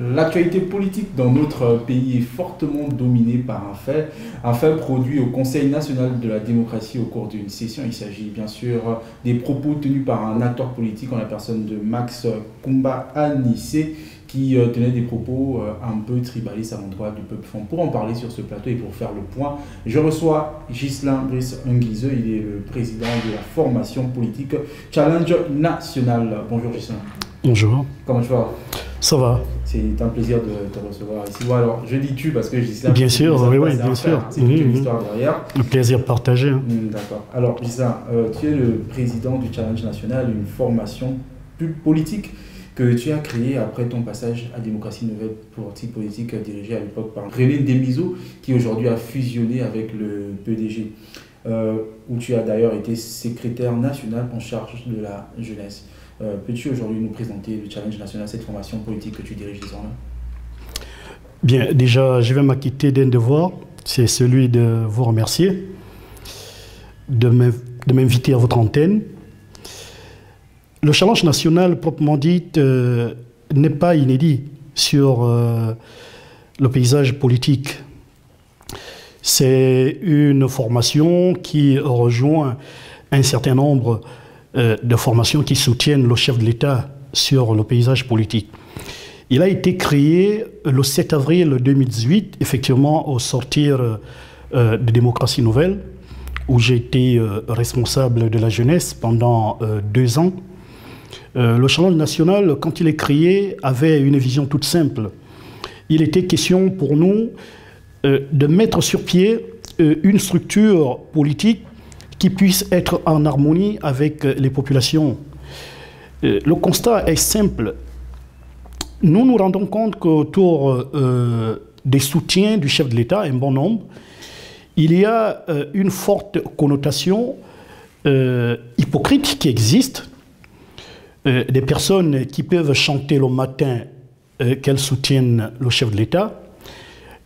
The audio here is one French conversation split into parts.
L'actualité politique dans notre pays est fortement dominée par un fait produit au Conseil national de la démocratie au cours d'une session. Il s'agit bien sûr des propos tenus par un acteur politique en la personne de Max Koumba Anissé, qui tenait des propos un peu tribalistes à l'endroit du peuple franc. Pour en parler sur ce plateau et pour faire le point, je reçois Ghislain Brice Nguizeux. Il est le président de la formation politique Challenge National. Bonjour Ghislain. Bonjour. Comment tu vas? Ça va. C'est un plaisir de te recevoir ici. Bon, alors, je dis tu parce que Ghislain... Bien sûr, oui, bien sûr. C'est toute une histoire derrière. Le plaisir partagé. D'accord. Alors, Ghislain, tu es le président du Challenge National, une formation politique que tu as créée après ton passage à Démocratie Nouvelle, parti politique dirigé à l'époque par René Demizo, qui aujourd'hui a fusionné avec le PDG, où tu as d'ailleurs été secrétaire national en charge de la jeunesse. Peux-tu aujourd'hui nous présenter le Challenge National, cette formation politique que tu diriges désormais? Bien, déjà, je vais m'acquitter d'un devoir, c'est celui de vous remercier, de m'inviter à votre antenne. Le Challenge National, proprement dit, n'est pas inédit sur le paysage politique. C'est une formation qui rejoint un certain nombre de formations qui soutiennent le chef de l'État sur le paysage politique. Il a été créé le 7 avril 2018, effectivement au sortir de Démocratie Nouvelle, où j'ai été responsable de la jeunesse pendant 2 ans. Le Challenge National, quand il est créé, avait une vision toute simple. Il était question pour nous de mettre sur pied une structure politique qui puisse être en harmonie avec les populations. Le constat est simple. Nous nous rendons compte qu'autour des soutiens du chef de l'État, un bon nombre, il y a une forte connotation hypocrite qui existe. Des personnes qui peuvent chanter le matin qu'elles soutiennent le chef de l'État,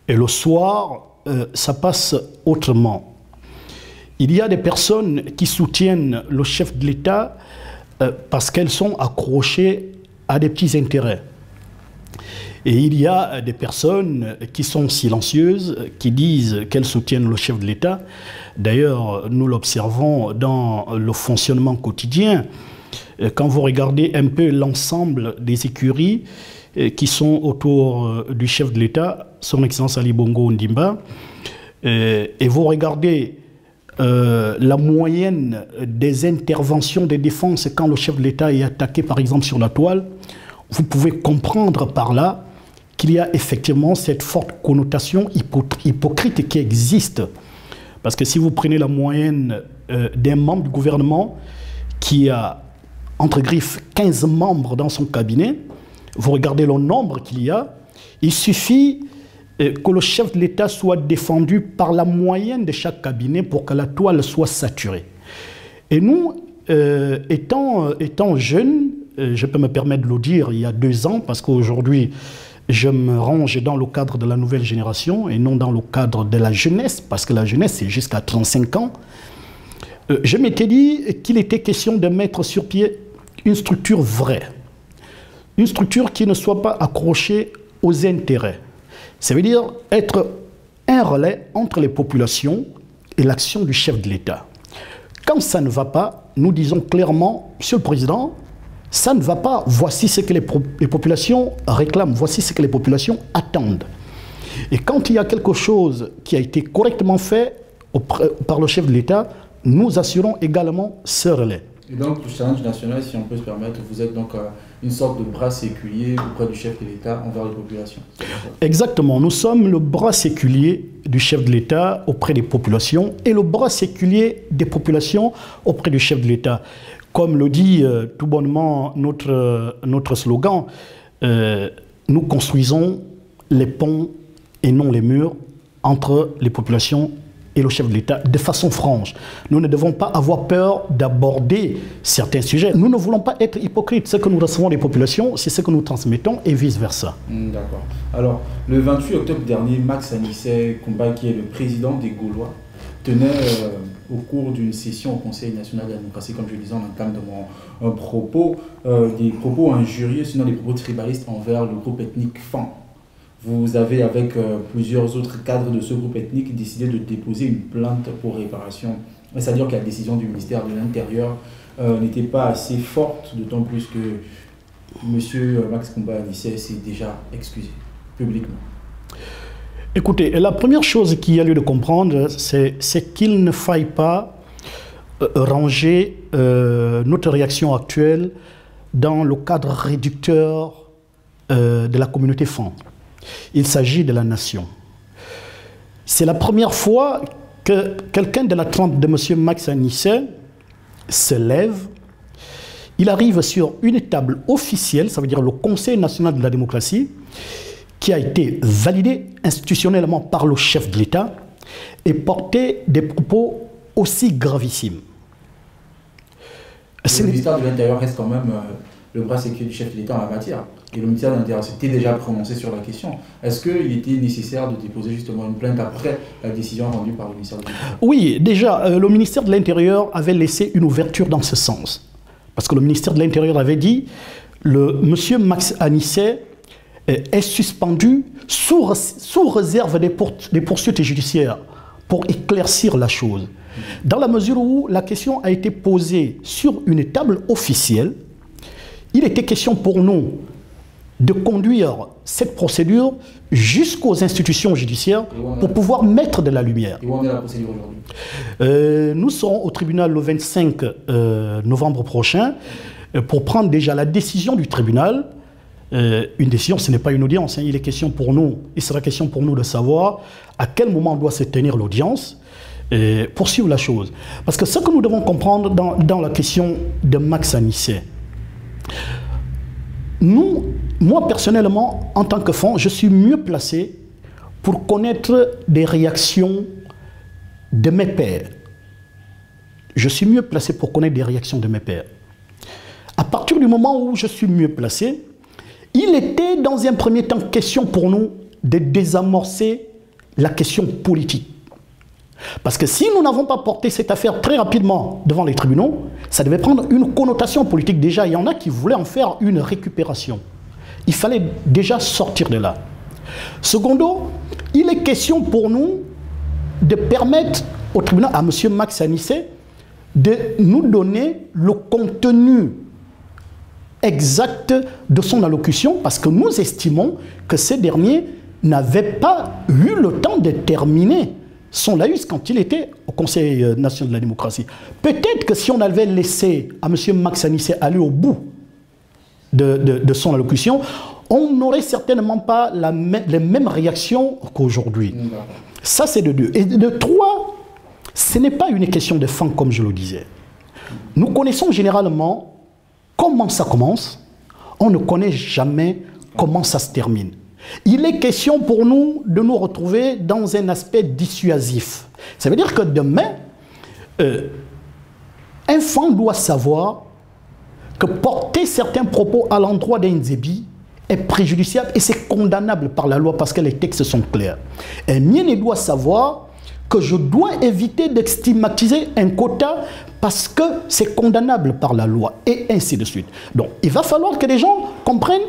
et le soir, ça passe autrement. Il y a des personnes qui soutiennent le chef de l'État parce qu'elles sont accrochées à des petits intérêts. Et il y a des personnes qui sont silencieuses, qui disent qu'elles soutiennent le chef de l'État. D'ailleurs, nous l'observons dans le fonctionnement quotidien. Quand vous regardez un peu l'ensemble des écuries qui sont autour du chef de l'État, son Excellence Ali Bongo Ondimba, et vous regardez la moyenne des interventions de défense quand le chef de l'État est attaqué, par exemple, sur la toile, vous pouvez comprendre par là qu'il y a effectivement cette forte connotation hypocrite qui existe. Parce que si vous prenez la moyenne d'un membre du gouvernement qui a, entre griffes, 15 membres dans son cabinet, vous regardez le nombre qu'il y a, il suffit que le chef de l'État soit défendu par la moyenne de chaque cabinet pour que la toile soit saturée. Et nous, étant jeunes, je peux me permettre de le dire il y a 2 ans, parce qu'aujourd'hui, je me range dans le cadre de la nouvelle génération et non dans le cadre de la jeunesse, parce que la jeunesse, c'est jusqu'à 35 ans. Je m'étais dit qu'il était question de mettre sur pied une structure vraie. Une structure qui ne soit pas accrochée aux intérêts. Ça veut dire être un relais entre les populations et l'action du chef de l'État. Quand ça ne va pas, nous disons clairement, Monsieur le Président, ça ne va pas, voici ce que les populations réclament, voici ce que les populations attendent. Et quand il y a quelque chose qui a été correctement fait par le chef de l'État, nous assurons également ce relais. Et donc, le Challenge National, si on peut se permettre, vous êtes donc une sorte de bras séculier auprès du chef de l'État envers les populations. Exactement. Nous sommes le bras séculier du chef de l'État auprès des populations et le bras séculier des populations auprès du chef de l'État. Comme le dit tout bonnement notre slogan, nous construisons les ponts et non les murs entre les populations et le chef de l'État de façon franche. Nous ne devons pas avoir peur d'aborder certains sujets. Nous ne voulons pas être hypocrites. Ce que nous recevons des populations, c'est ce que nous transmettons et vice-versa. D'accord. Alors, le 28 octobre dernier, Max Anissé Koumba, qui est le président des Gaulois, tenait au cours d'une session au Conseil national de la démocratie, comme je le disais en entame de mon propos, des propos injurieux, sinon des propos tribalistes envers le groupe ethnique Fan. Vous avez, avec plusieurs autres cadres de ce groupe ethnique, décidé de déposer une plainte pour réparation. C'est-à-dire que la décision du ministère de l'Intérieur n'était pas assez forte, d'autant plus que M. Max Koumba Anissé s'est déjà excusé publiquement. Écoutez, la première chose qu'il y a lieu de comprendre, c'est qu'il ne faille pas ranger notre réaction actuelle dans le cadre réducteur de la communauté Fan. Il s'agit de la nation. C'est la première fois que quelqu'un de la trempe de M. Max Anissé se lève. Il arrive sur une table officielle, ça veut dire le Conseil national de la démocratie, qui a été validé institutionnellement par le chef de l'État et portait des propos aussi gravissimes. Le ministère de l'Intérieur reste quand même le bras séculier du chef de l'État en la matière. Et le ministère de l'Intérieur s'était déjà prononcé sur la question. Est-ce qu'il était nécessaire de déposer justement une plainte après la décision rendue par le ministère de l'Intérieur? Oui, déjà, le ministère de l'Intérieur avait laissé une ouverture dans ce sens. Parce que le ministère de l'Intérieur avait dit M. Max Anissé est suspendu sous réserve des poursuites judiciaires pour éclaircir la chose. Dans la mesure où la question a été posée sur une table officielle, il était question pour nous de conduire cette procédure jusqu'aux institutions judiciaires pour pouvoir mettre de la lumière. Et où en est la procédure aujourd'hui? Nous serons au tribunal le 25 novembre prochain pour prendre déjà la décision du tribunal. Une décision, ce n'est pas une audience. Il est question pour nous, il sera question pour nous de savoir à quel moment doit se tenir l'audience et poursuivre la chose. Parce que ce que nous devons comprendre dans la question de Max Anissé, moi personnellement, en tant que Fan, je suis mieux placé pour connaître des réactions de mes pairs. Je suis mieux placé pour connaître des réactions de mes pairs. À partir du moment où je suis mieux placé, il était dans un premier temps question pour nous de désamorcer la question politique. Parce que si nous n'avons pas porté cette affaire très rapidement devant les tribunaux, ça devait prendre une connotation politique. Déjà, il y en a qui voulaient en faire une récupération. Il fallait déjà sortir de là. Secondo, il est question pour nous de permettre au tribunal, à M. Max Anissé, de nous donner le contenu exact de son allocution, parce que nous estimons que ce dernier n'avait pas eu le temps de terminer son laïus quand il était au Conseil national de la démocratie. Peut-être que si on avait laissé à M. Max Anissé aller au bout de son allocution, on n'aurait certainement pas les mêmes réactions qu'aujourd'hui. Ça, c'est de deux. Et de trois, ce n'est pas une question de fin, comme je le disais. Nous connaissons généralement comment ça commence, on ne connaît jamais comment ça se termine. Il est question pour nous de nous retrouver dans un aspect dissuasif. Ça veut dire que demain, un Fan doit savoir que porter certains propos à l'endroit d'un Nzebi est préjudiciable et c'est condamnable par la loi parce que les textes sont clairs. Un Miene doit savoir que je dois éviter de stigmatiser un quota parce que c'est condamnable par la loi et ainsi de suite. Donc il va falloir que les gens comprennent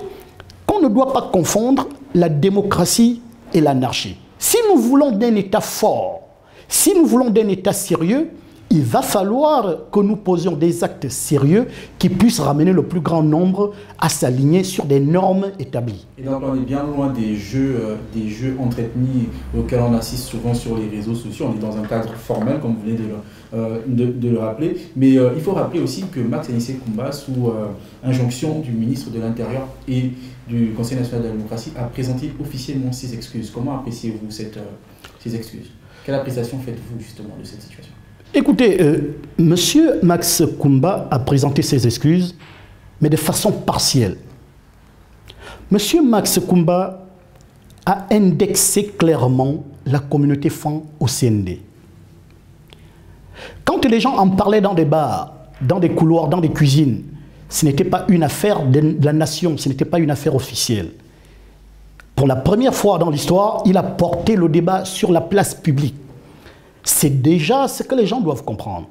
qu'on ne doit pas confondre la démocratie et l'anarchie. Si nous voulons d'un État fort, si nous voulons d'un État sérieux, il va falloir que nous posions des actes sérieux qui puissent ramener le plus grand nombre à s'aligner sur des normes établies. Et donc on est bien loin des jeux entre ethnies auxquels on assiste souvent sur les réseaux sociaux. On est dans un cadre formel, comme vous venez de le rappeler. Mais il faut rappeler aussi que Max Anissé Koumba, sous injonction du ministre de l'Intérieur et du Conseil national de la démocratie, a présenté officiellement ses excuses. Comment appréciez-vous ces excuses? Quelle appréciation faites-vous justement de cette situation? Écoutez, M. Max Koumba a présenté ses excuses, mais de façon partielle. M. Max Koumba a indexé clairement la communauté Fan au CND. Quand les gens en parlaient dans des bars, dans des couloirs, dans des cuisines, ce n'était pas une affaire de la nation, ce n'était pas une affaire officielle. Pour la première fois dans l'histoire, il a porté le débat sur la place publique. C'est déjà ce que les gens doivent comprendre.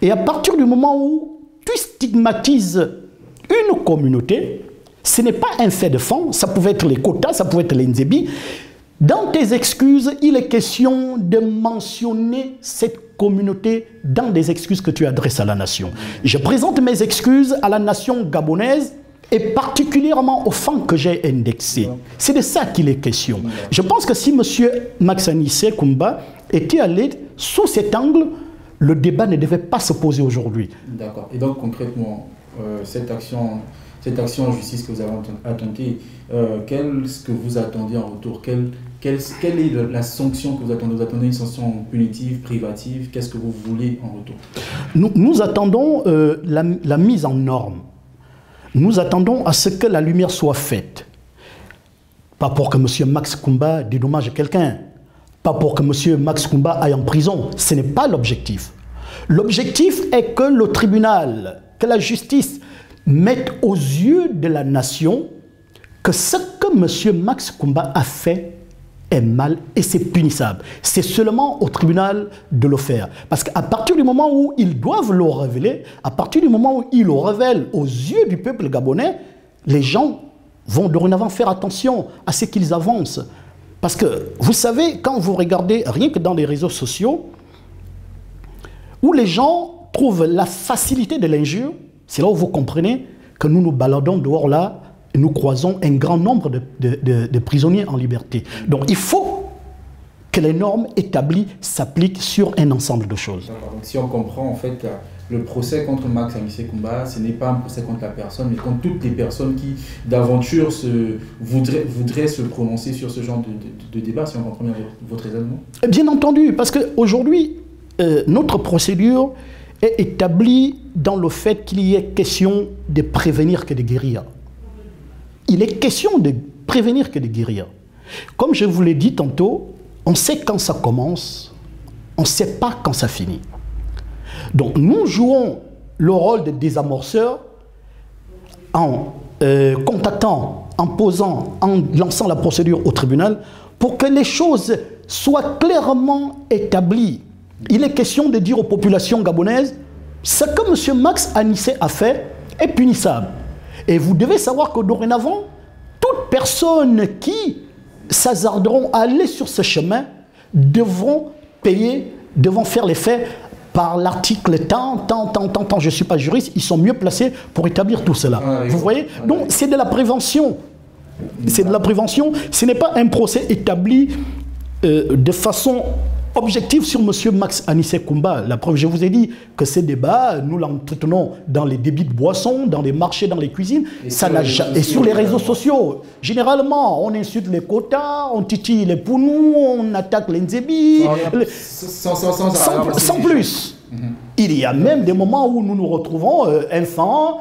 Et à partir du moment où tu stigmatises une communauté, ce n'est pas un fait de fond, ça pouvait être les quotas, ça pouvait être les Nzebi. Dans tes excuses, il est question de mentionner cette communauté dans des excuses que tu adresses à la nation. Je présente mes excuses à la nation gabonaise et particulièrement aux femmes que j'ai indexées. C'est de ça qu'il est question. Je pense que si M. Max Anissé Koumba était allé sous cet angle, le débat ne devait pas se poser aujourd'hui. D'accord. Et donc concrètement, cette action en justice que vous avez attendue, qu'est-ce que vous attendez en retour? Quelle est la sanction que vous attendez? Vous attendez une sanction punitive, privative? Qu'est-ce que vous voulez en retour? Nous attendons la mise en norme. Nous attendons à ce que la lumière soit faite. Pas pour que M. Max Koumba dédommage quelqu'un. Pas pour que M. Max Koumba aille en prison. Ce n'est pas l'objectif. L'objectif est que le tribunal, que la justice mette aux yeux de la nation que ce que M. Max Koumba a fait est mal et c'est punissable. C'est seulement au tribunal de le faire. Parce qu'à partir du moment où ils doivent le révéler, à partir du moment où ils le révèlent aux yeux du peuple gabonais, les gens vont dorénavant faire attention à ce qu'ils avancent. Parce que, vous savez, quand vous regardez, rien que dans les réseaux sociaux, où les gens trouvent la facilité de l'injure, c'est là où vous comprenez que nous nous baladons dehors là, et nous croisons un grand nombre de prisonniers en liberté. Donc il faut que les normes établies s'appliquent sur un ensemble de choses. Donc si on comprend, en fait, le procès contre Max Anissé Koumba, ce n'est pas un procès contre la personne, mais contre toutes les personnes qui, d'aventure, voudraient se prononcer sur ce genre de débat, si on comprend bien votre raisonnement. Bien entendu, parce qu'aujourd'hui, notre procédure est établie dans le fait qu'il y ait question de prévenir que de guérir. Il est question de prévenir que de guérir. Comme je vous l'ai dit tantôt, on sait quand ça commence, on ne sait pas quand ça finit. Donc nous jouons le rôle de désamorceur en contactant, en posant, en lançant la procédure au tribunal pour que les choses soient clairement établies. Il est question de dire aux populations gabonaises, ce que M. Max Anissé a fait est punissable. Et vous devez savoir que dorénavant, toutes personnes qui s'hasarderont à aller sur ce chemin devront payer, devront faire les faits par l'article tant. Je ne suis pas juriste, ils sont mieux placés pour établir tout cela. Vous voyez? Donc c'est de la prévention. C'est de la prévention. Ce n'est pas un procès établi de façon objectif sur M. Max Anissé Koumba. La preuve, je vous ai dit que ces débats, nous l'entretenons dans les débits de boissons, dans les marchés, dans les cuisines, et sur les réseaux sociaux. Généralement, on insulte les quotas, on titille les pounous, on attaque les Nzebi, sans plus. Il y a même des moments où nous nous retrouvons, enfants,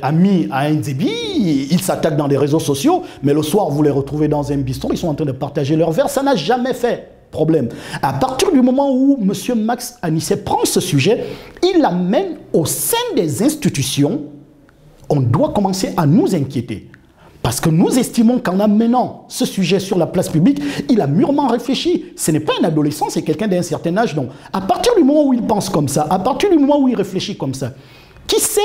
amis à un Nzebi, ils s'attaquent dans les réseaux sociaux, mais le soir, vous les retrouvez dans un bistrot, ils sont en train de partager leur verre, ça n'a jamais fait problème. À partir du moment où M. Max Anissé prend ce sujet, il l'amène au sein des institutions, on doit commencer à nous inquiéter. Parce que nous estimons qu'en amenant ce sujet sur la place publique, il a mûrement réfléchi. Ce n'est pas un adolescent, c'est quelqu'un d'un certain âge. Donc, à partir du moment où il pense comme ça, à partir du moment où il réfléchit comme ça, qui sait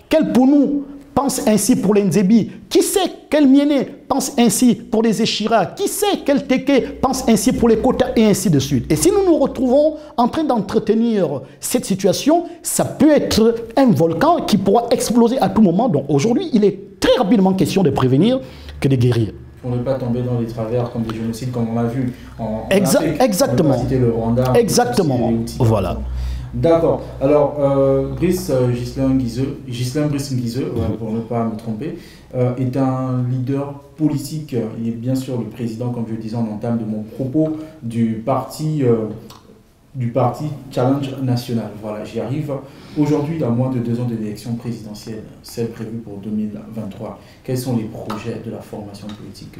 quel Pounou pense ainsi pour les Nzebi? Qui sait quel Miéné pense ainsi pour les Échira? Qui sait quel Teke pense ainsi pour les quotas et ainsi de suite? Et si nous nous retrouvons en train d'entretenir cette situation, ça peut être un volcan qui pourra exploser à tout moment. Donc aujourd'hui, il est très rapidement question de prévenir que de guérir. Pour ne pas tomber dans des travers comme des génocides, comme on l'a vu en Afrique. Exactement. On le Rwanda, exactement. Voilà. D'accord. Alors, Ghislain Brice Nguizeux, pour ne pas me tromper, est un leader politique. Il est bien sûr le président, comme je le disais en entame de mon propos, du parti Challenge National. Voilà, j'y arrive. Aujourd'hui, à moins de 2 ans de l'élection présidentielle, celle prévue pour 2023, quels sont les projets de la formation politique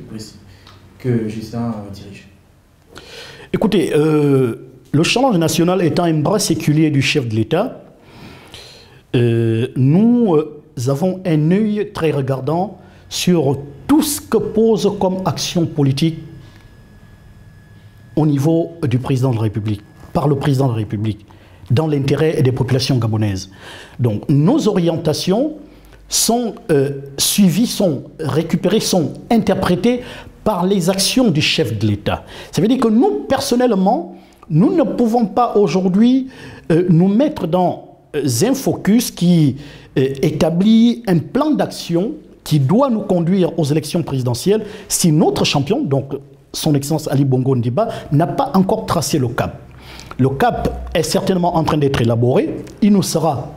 que Ghislain dirige? Écoutez, le Challenge National étant un bras séculier du chef de l'État, nous avons un œil très regardant sur tout ce que pose comme action politique au niveau du président de la République. par le président de la République dans l'intérêt des populations gabonaises. Donc nos orientations sont suivies, sont récupérées, sont interprétées par les actions du chef de l'État. Ça veut dire que nous, personnellement, nous ne pouvons pas aujourd'hui nous mettre dans un focus qui établit un plan d'action qui doit nous conduire aux élections présidentielles si notre champion, donc son Excellence Ali Bongo Ondimba, n'a pas encore tracé le cap. Le cap est certainement en train d'être élaboré. Il nous sera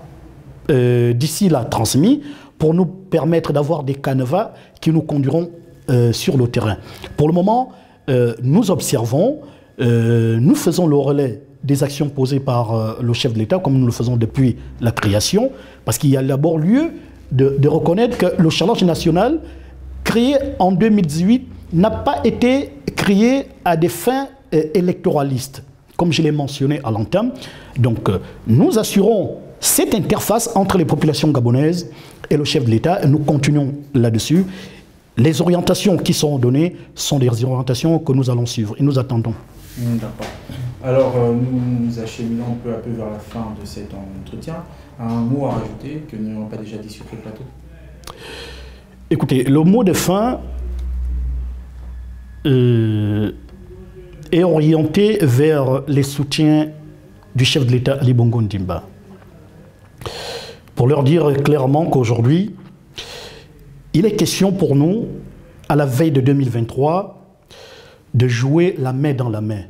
d'ici là transmis pour nous permettre d'avoir des canevas qui nous conduiront sur le terrain. Pour le moment, nous observons, nous faisons le relais des actions posées par le chef de l'État, comme nous le faisons depuis la création, parce qu'il y a d'abord lieu de reconnaître que le challenge national, créé en 2018, n'a pas été créé à des fins électoralistes, comme je l'ai mentionné à l'entame. Donc, nous assurons cette interface entre les populations gabonaises et le chef de l'État, et nous continuons là-dessus. Les orientations qui sont données sont des orientations que nous allons suivre et nous attendons. D'accord. Alors, nous nous acheminons peu à peu vers la fin de cet entretien. Un mot à rajouter que nous n'avons pas déjà dit sur le plateau? Écoutez, le mot de fin est orienté vers les soutiens du chef de l'État Ali Bongo Ondimba. Pour leur dire clairement qu'aujourd'hui, il est question pour nous, à la veille de 2023, de jouer la main dans la main.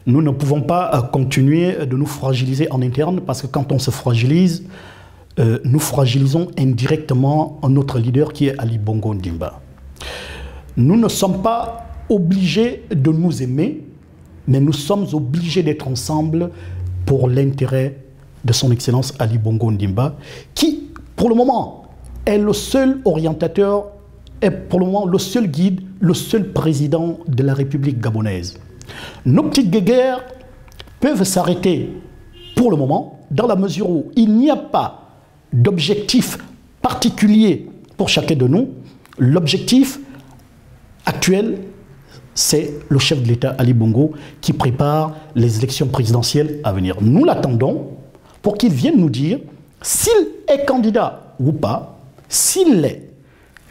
Nous ne pouvons pas continuer de nous fragiliser en interne, parce que quand on se fragilise, nous fragilisons indirectement notre leader qui est Ali Bongo Ondimba. Nous ne sommes pas obligés de nous aimer, mais nous sommes obligés d'être ensemble pour l'intérêt de son Excellence Ali Bongo Ondimba, qui, pour le moment, est le seul orientateur, est pour le moment le seul guide, le seul président de la République gabonaise. Nos petites guéguerres peuvent s'arrêter pour le moment, dans la mesure où il n'y a pas d'objectif particulier pour chacun de nous. L'objectif actuel, c'est le chef de l'État Ali Bongo qui prépare les élections présidentielles à venir. Nous l'attendons pour qu'il vienne nous dire s'il est candidat ou pas, s'il l'est,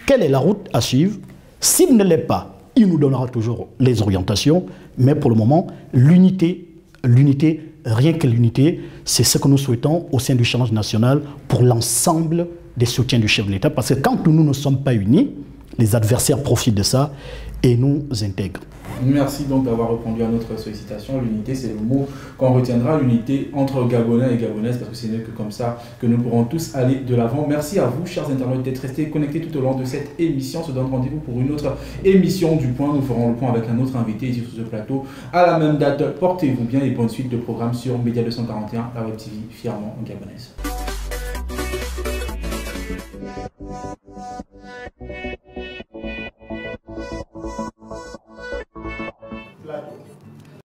quelle est la route à suivre. S'il ne l'est pas, il nous donnera toujours les orientations, mais pour le moment, l'unité, rien que l'unité, c'est ce que nous souhaitons au sein du challenge national pour l'ensemble des soutiens du chef de l'État, parce que quand nous ne sommes pas unis, les adversaires profitent de ça et nous intègrent. Merci donc d'avoir répondu à notre sollicitation. L'unité, c'est le mot qu'on retiendra, l'unité entre Gabonais et Gabonaises, parce que ce n'est que comme ça que nous pourrons tous aller de l'avant. Merci à vous, chers internautes, d'être restés connectés tout au long de cette émission. On se donne rendez-vous pour une autre émission du Point. Nous ferons le point avec un autre invité ici sur ce plateau à la même date. Portez-vous bien et bonne suite de programme sur Média 241, la Web TV fièrement gabonaise.